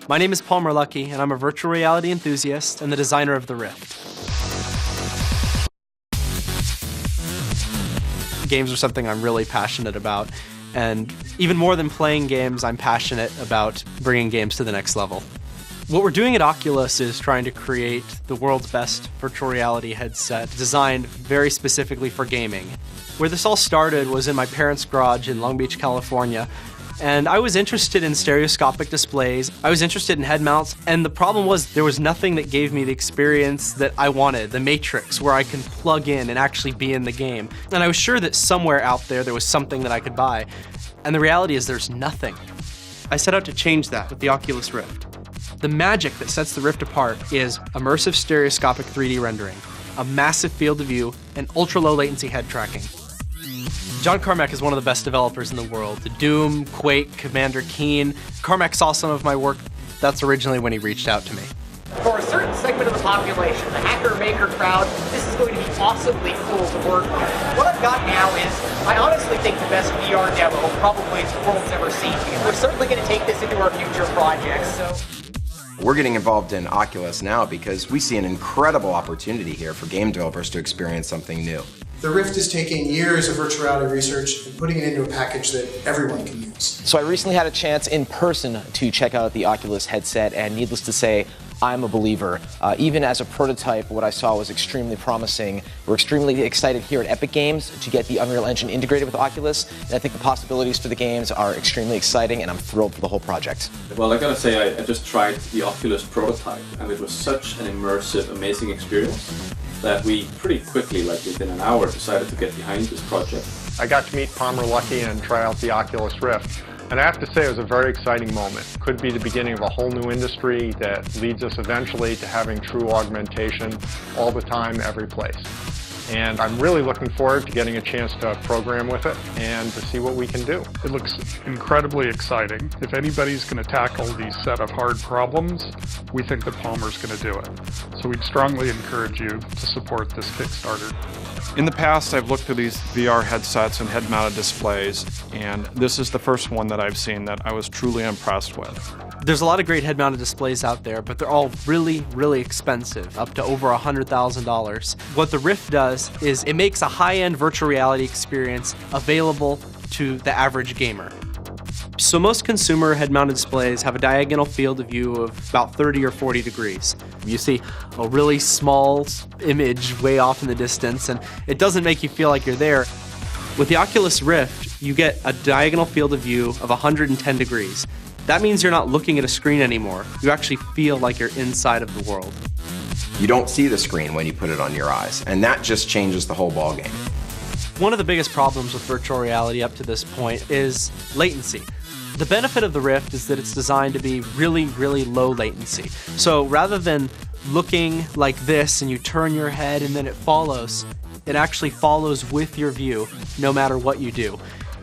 My name is Paul Merlucky, and I'm a virtual reality enthusiast and the designer of the Rift. Games are something I'm really passionate about, and even more than playing games, I'm passionate about bringing games to the next level. What we're doing at Oculus is trying to create the world's best virtual reality headset designed very specifically for gaming. Where this all started was in my parents' garage in Long Beach, California, and I was interested in stereoscopic displays, I was interested in head mounts, and the problem was there was nothing that gave me the experience that I wanted, the Matrix, where I can plug in and actually be in the game. And I was sure that somewhere out there was something that I could buy, and the reality is there's nothing. I set out to change that with the Oculus Rift. The magic that sets the Rift apart is immersive stereoscopic 3D rendering, a massive field of view, and ultra-low latency head tracking. John Carmack is one of the best developers in the world. The Doom, Quake, Commander Keen. Carmack saw some of my work. That's originally when he reached out to me. For a certain segment of the population, the hacker-maker crowd, this is going to be awesomely cool to work with. What I've got now is, I honestly think the best VR demo probably the world's ever seen. We're certainly going to take this into our future projects, so... We're getting involved in Oculus now because we see an incredible opportunity here for game developers to experience something new. The Rift is taking years of virtual reality research and putting it into a package that everyone can use. So I recently had a chance in person to check out the Oculus headset, and needless to say, I'm a believer. Even as a prototype, what I saw was extremely promising. We're extremely excited here at Epic Games to get the Unreal Engine integrated with Oculus, and I think the possibilities for the games are extremely exciting, and I'm thrilled for the whole project. Well, I gotta say, I just tried the Oculus prototype, and it was such an immersive, amazing experience that we pretty quickly, like within an hour, decided to get behind this project. I got to meet Paul Merlucky and try out the Oculus Rift. And I have to say it was a very exciting moment. Could be the beginning of a whole new industry that leads us eventually to having true augmentation all the time, every place. And I'm really looking forward to getting a chance to program with it and to see what we can do. It looks incredibly exciting. If anybody's going to tackle these set of hard problems, we think that Palmer's going to do it. So we'd strongly encourage you to support this Kickstarter. In the past, I've looked through these VR headsets and head-mounted displays, and this is the first one that I've seen that I was truly impressed with. There's a lot of great head-mounted displays out there, but they're all really, really expensive, up to over $100,000. What the Rift does is it makes a high-end virtual reality experience available to the average gamer. So most consumer head-mounted displays have a diagonal field of view of about 30 or 40 degrees. You see a really small image way off in the distance, and it doesn't make you feel like you're there. With the Oculus Rift, you get a diagonal field of view of 110 degrees. That means you're not looking at a screen anymore. You actually feel like you're inside of the world. You don't see the screen when you put it on your eyes, and that just changes the whole ballgame. One of the biggest problems with virtual reality up to this point is latency. The benefit of the Rift is that it's designed to be really, really low latency. So rather than looking like this and you turn your head and then it follows, it actually follows with your view no matter what you do.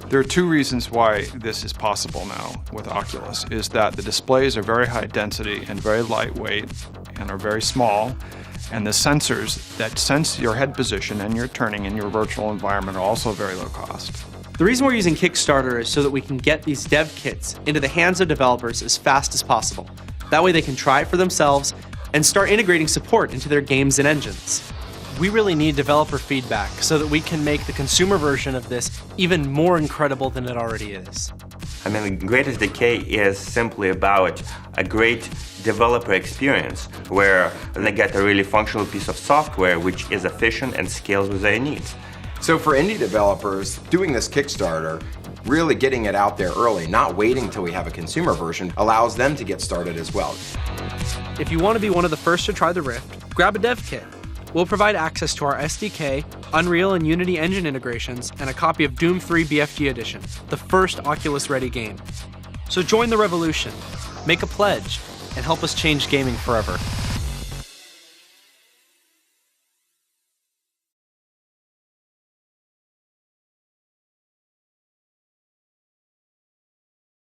There are two reasons why this is possible now with Oculus, is that the displays are very high density and very lightweight and are very small, and the sensors that sense your head position and your turning in your virtual environment are also very low cost. The reason we're using Kickstarter is so that we can get these dev kits into the hands of developers as fast as possible. That way they can try it for themselves and start integrating support into their games and engines. We really need developer feedback so that we can make the consumer version of this even more incredible than it already is. I mean, the Great SDK is simply about a great developer experience where they get a really functional piece of software which is efficient and scales with their needs. So for indie developers, doing this Kickstarter, really getting it out there early, not waiting until we have a consumer version, allows them to get started as well. If you want to be one of the first to try the Rift, grab a dev kit. We'll provide access to our SDK, Unreal and Unity engine integrations, and a copy of Doom 3 BFG Edition, the first Oculus-ready game. So join the revolution, make a pledge, and help us change gaming forever.